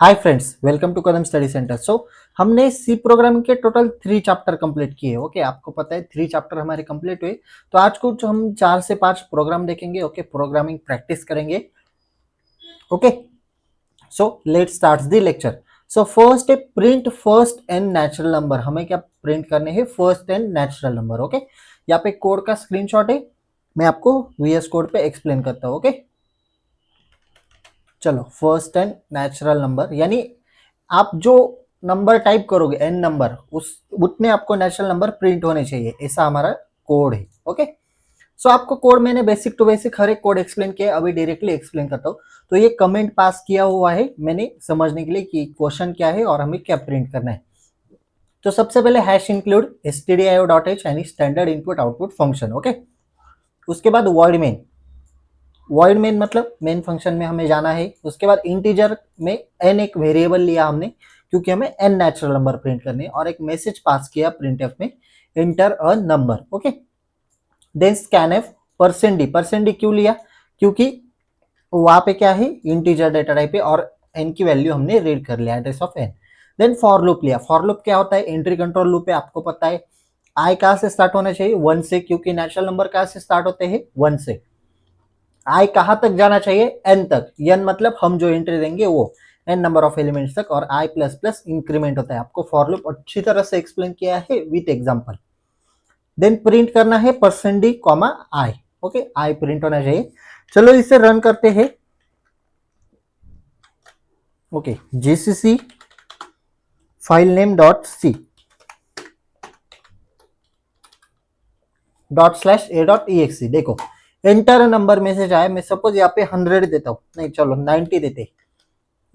Hi friends, welcome to Kadam study centre. हमने C programming के total 3 chapter complete किए। Okay, आपको पता है 3 चैप्टर हमारे कंप्लीट हुए। तो आज कुछ हम 4 से 5 प्रोग्राम देखेंगे। ओके, प्रोग्रामिंग प्रैक्टिस करेंगे। Okay, so let start the lecture. So first है print first N natural number. हमें क्या प्रिंट करने हैं? First N natural number. Okay, यहाँ पे कोड का स्क्रीनशॉट है, मैं आपको वीएस कोड पे एक्सप्लेन करता हूँ। ओके, चलो फर्स्ट एंड नेचुरल नंबर यानी आप जो नंबर टाइप करोगे एन नंबर, उस उतने आपको नेचुरल नंबर प्रिंट होने चाहिए, ऐसा हमारा कोड है। ओके, सो आपको कोड मैंने बेसिक टू बेसिक हर एक कोड एक्सप्लेन किया, अभी डायरेक्टली एक्सप्लेन करता हूँ। तो ये कमेंट पास किया हुआ है मैंने समझने के लिए कि क्वेश्चन क्या है और हमें क्या प्रिंट करना है। तो सबसे पहले हैश इंक्लूड stdio.h यानी standard input output function. Okay, उसके बाद वर्ड मेन। वॉइड मेन मतलब मेन फंक्शन में हमें जाना है। उसके बाद इंटीजर में एन एक वेरिएबल लिया हमने, क्योंकि हमें एन नेचुरल नंबर प्रिंट करने हैं, और एक मैसेज पास किया प्रिंटफ में, enter a number. Okay, then scanf percent d क्यों लिया? क्योंकि वहां पे क्या है, इंटीजर डेटा टाइप है और एन की वैल्यू हमने रीड कर लिया, address of n. Then for loop लिया। फॉर लूप क्या होता है? एंट्री कंट्रोल लूप है, आपको पता है। आई कहां से स्टार्ट होना चाहिए? 1 से, क्योंकि नेचुरल नंबर कहां से स्टार्ट होते हैं? 1 से। आई कहां तक जाना चाहिए? एन तक। एन मतलब हम जो एंट्री देंगे वो एन नंबर ऑफ एलिमेंट्स तक, और आई प्लस प्लस इंक्रीमेंट होता है। आपको फॉर लूप अच्छी तरह से एक्सप्लेन किया है विथ एग्जांपल। देन प्रिंट करना है percent d comma i. Okay, i print होना चाहिए। चलो इसे रन करते हैं। Okay, GCC file name dot C ./a.exe। देखो एंटर नंबर मैसेज आया। मैं सपोज यहाँ पे 100 देता हूँ, नहीं चलो 90 देते।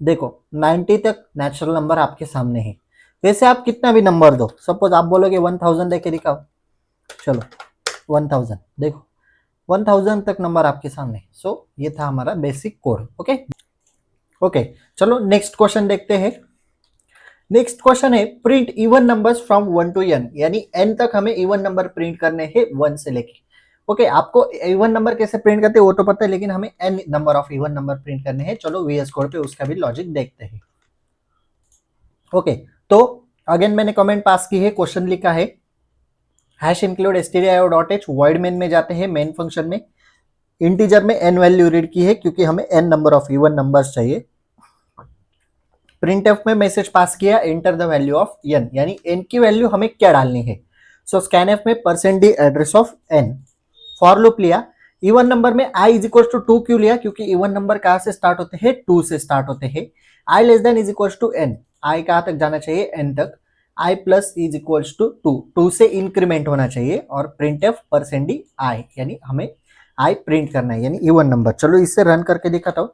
देखो 90 तक नेचुरल नंबर आपके सामने है। वैसे आप कितना भी नंबर दो, सपोज आप बोलोगे 1000 देके दिखाओ, चलो 1000 देखो, 1000 तक नंबर आपके सामने। सो ये था हमारा बेसिक कोड। ओके ओके, चलो नेक्स्ट क्वेश्चन देखते हैं। नेक्स्ट क्वेश्चन है print even numbers from 1 to n, यानी एन तक हमें इवन नंबर प्रिंट करने हैं 1 से लेके। ओके, आपको इवन नंबर कैसे प्रिंट करते हैं वो तो पता है, लेकिन हमें n number of even number print करने हैं। चलो वीएस कोड पे उसका भी लॉजिक देखते हैं। ओके, तो अगेन मैंने कमेंट पास की है, क्वेश्चन लिखा है hash include stdio.h। Void main में जाते हैं, मेन फंक्शन में इंटीजर में एन वैल्यू रीड की है, क्योंकि हमें n number of even numbers चाहिए। प्रिंटफ में मैसेज पास किया enter the value of n, यानी एन की वैल्यू हमें क्या डालनी है। सो स्कैनफ में percent d address of n. For loop लिया। इवन नंबर में आई इज इक्वल टू 2 क्यों लिया? क्योंकि इवन नंबर कहां से स्टार्ट होते हैं? 2 से स्टार्ट होते हैं। आई less than is equal to N. I कहां तक जाना चाहिए? एन तक। I plus is equal to 2, 2 से इंक्रीमेंट होना चाहिए, और print F percent D I, यानी हमें आई प्रिंट करना है, यानी इवन नंबर। चलो इससे रन करके दिखाता हूं।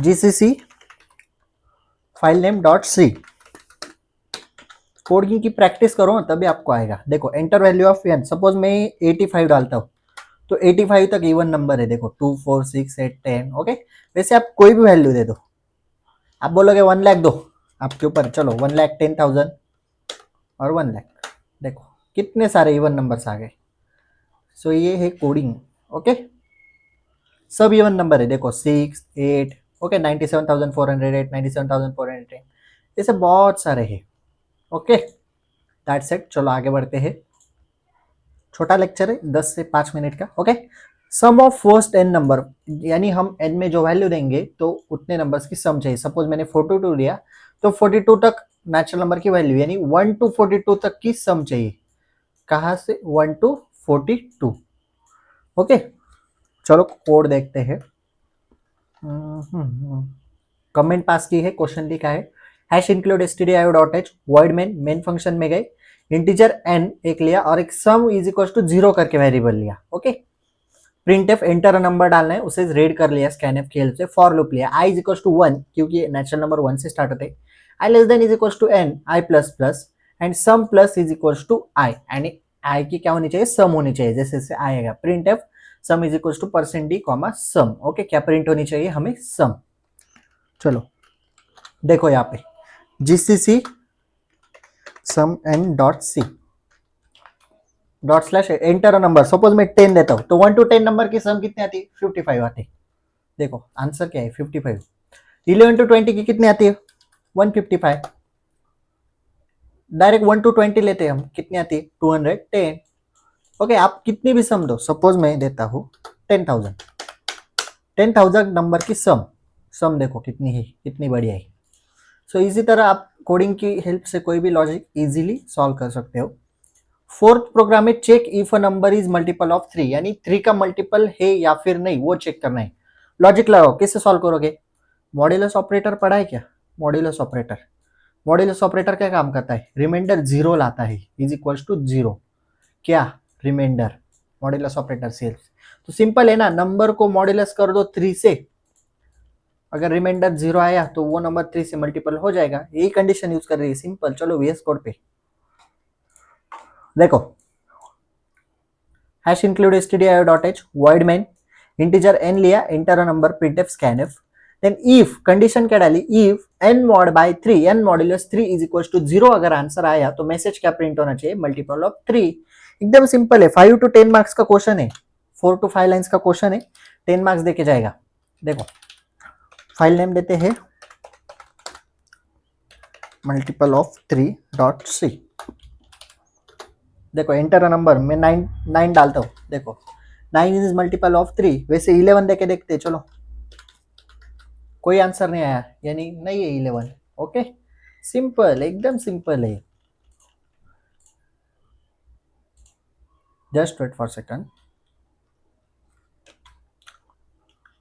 GCC file name dot C. Coding की प्रैक्टिस करो तभी आपको आएगा। देखो enter value of n, suppose मैं 85 डालता हूँ, तो 85 तक इवन नंबर है। देखो 2 4 6 8 10। ओके, वैसे आप कोई भी वैल्यू दे दो। आप बोलोगे 1 लाख दो, आपके ऊपर। चलो 1,10,000 और 1 लाख। देखो कितने सारे इवन नंबर्स आ गए। सो ये है कोडिंग। ओके, सब इवन नंबर है। देखो 6 8। ओके, 97,408, 97,410, ऐसे बहुत सारे हैं। Okay, that's it. चलो आगे बढ़ते हैं। छोटा लेक्चर है, 10 से 5 मिनट का। Okay, sum of first n number, यानी हम एन में जो वैल्यू देंगे तो उतने नंबर्स की सम चाहिए। सपोज मैंने 42 लिया, तो 42 तक नेचुरल नंबर की वैल्यू, यानी 1 टू 42 तक की सम चाहिए। कहां से? 1 टू 42। ओके, चलो कोड देखते हैं। कमेंट पास की है, क्वेश्चन लिखा है hash include stdio.h। Void main function में गए, इंटीजर एन एक लिया और एक सम इज इक्वल टू 0 करके वेरिएबल लिया। ओके, प्रिंटफ एंटर नंबर डालना है, उसे रीड कर लिया स्कैनफ की हेल्प से। फॉर लूप लिया। आई इज इक्वल टू 1, क्योंकि नेचुरल नंबर 1 से स्टार्ट होते हैं। आई less than is equal to N, i plus plus, and sum plus is equal to i, यानी आई की क्या होनी चाहिए? सम होनी चाहिए, जैसे जैसे आएगा। Printf sum is equal to percent d comma sum. Okay, क्या प्रिंट होनी चाहिए? हमें सम। चलो देखो यहाँ पे gcc sum n dot c dot slash enter number. Suppose मैं 10 देता हूं, तो 1 टू 10 नंबर की सम कितनी आती है? 55 आती है। देखो आंसर क्या है? 55। 11 to 20 की कितनी आती है 155, डायरेक्ट 1 to 20 लेते हैं हम, कितनी आती है 210। ओके, आप कितनी भी सम दो, सपोज मैं देता हूँ 10,000 नंबर की सम देखो कितनी बढ़िया है। सो इसी तरह आप कोडिंग की हेल्प से कोई भी लॉजिक इजीली सॉल्व कर सकते हो। फोर्थ प्रोग्राम में check if a number is multiple of 3, यानी 3 का मल्टीपल है या फिर नहीं वो चेक करना है। लॉजिक लगाओ, कैसे सॉल्व करोगे? मॉड्यूलस ऑपरेटर पढ़ा है क्या? मॉड्यूलस ऑपरेटर क्या काम करता है? रिमाइंडर जीरो लाता है, इज इक्वल्स टू जीरो, क्या रिमाइंडर, मॉड्यूलस ऑपरेटर सेल्स। तो सिंपल है ना, नंबर को मॉड्यूलस कर दो 3 से, अगर रिमाइंडर जीरो आया तो वो नंबर 3 से मल्टीपल हो जाएगा। यही कंडीशन यूज कर रही है, सिंपल। चलो VS कोड पे देखो, hash include stdio.h void main integer n लिया, enter a number printf scanf, then if condition क्या डाली, if n mod by 3 n modulus 3 is equal to 0, अगर आंसर आया तो मैसेज क्या प्रिंट होना चाहिए, मल्टीपल ऑफ 3। एकदम सिंपल है, 5 to 10 मार्क्स का क्वेश्चन है, 4 to 5 लाइंस का क्वेश्चन है, 10 मार्क्स देके जाएगा। देखो फाइल नेम देते हैं मल्टीपल ऑफ 3.c, देखो एंटर अ नंबर, मैं 9 डालता हूँ, देखो 9 इज मल्टीपल ऑफ 3, वैसे 11 देके देखते, चलो कोई आंसर नहीं आया, यानी नहीं है 11। ओके, सिंपल, एकदम सिंपल है। Just wait for second,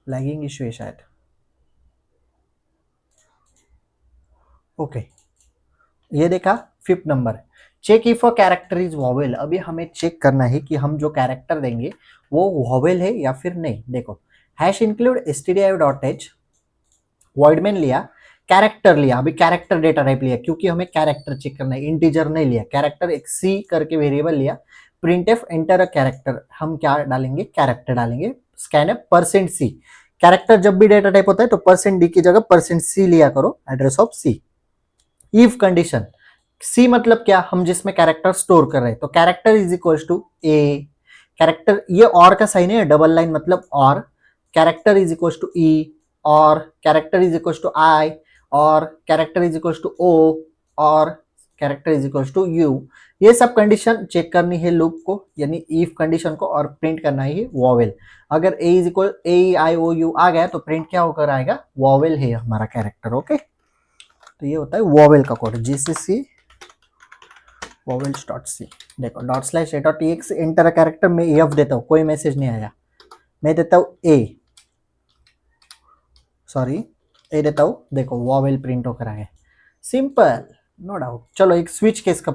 lagging issue है शायद। ओके, ये देखा, fifth number, check if a character is vowel. अभी हमें चेक करना है कि हम जो कैरेक्टर देंगे वो वॉवेल है या फिर नहीं। देखो hash include stdio.h void main लिया, कैरेक्टर लिया, अभी कैरेक्टर डेटा टाइप लिया क्योंकि हमें कैरेक्टर चेक करना है, इंटीजर नहीं लिया, कैरेक्टर एक सी करके वेरिएबल लिया, प्रिंटफ एंटर अ कैरेक्टर, हम क्या डालेंगे, कैरेक्टर डालेंगे, स्कैनफ %c, कैरेक्टर जब भी डेटा टाइप होता है तो %d की जगह %c लिया करो, address of c। If condition, c मतलब क्या, हम जिसमें कैरेक्टर स्टोर कर रहे हैं, तो character is equal to a, character, ये और का साइन है, डबल लाइन मतलब और, character is equal to e, और character is equal to i, और character is equal to o, और character is equal to u. ये सब कंडीशन चेक करनी है लूप को, यानी इफ कंडीशन को, और प्रिंट करना है वॉवेल। अगर a is equal a i o u आ गया तो प्रिंट क्या होकर आएगा, वॉवेल है हमारा कैरेक्टर। ओके, तो ये होता है वॉवेल का कोड, GCC vowels.c। देखो ./a.tx एंटर कैरेक्टर में एफ देता हूँ, कोई मैसेज नहीं आया, मैं देता हूँ ए देता हूँ, देखो वॉवेल प्रिंट होकर आया, सिंपल, नो डाउट। चलो एक स्विच केस का,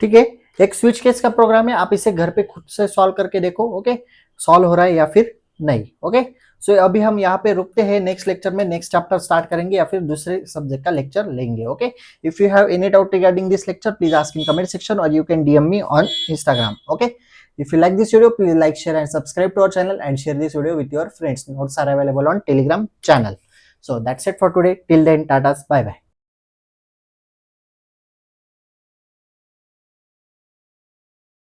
ठीक है, एक स्विच केस का प्रोग्राम है, आप इसे घर पे खुद से सॉल्व करके देखो। ओके, सॉल्व हो रहा है या फिर नहीं। ओके, सो अभी हम यहाँ पे रुकते हैं, नेक्स्ट लेक्चर में नेक्स्ट चैप्टर स्टार्ट करेंगे या फिर दूसरे सब्जेक्ट का लेक्चर लेंगे। Okay, if you have any doubt regarding this lecture please ask in comment section और you can DM me on Instagram। Okay, if you like this video please like, share and subscribe to our channel and share this video with your friends. Notes are available on Telegram channel. So that's it for today, till then, tatas, bye bye.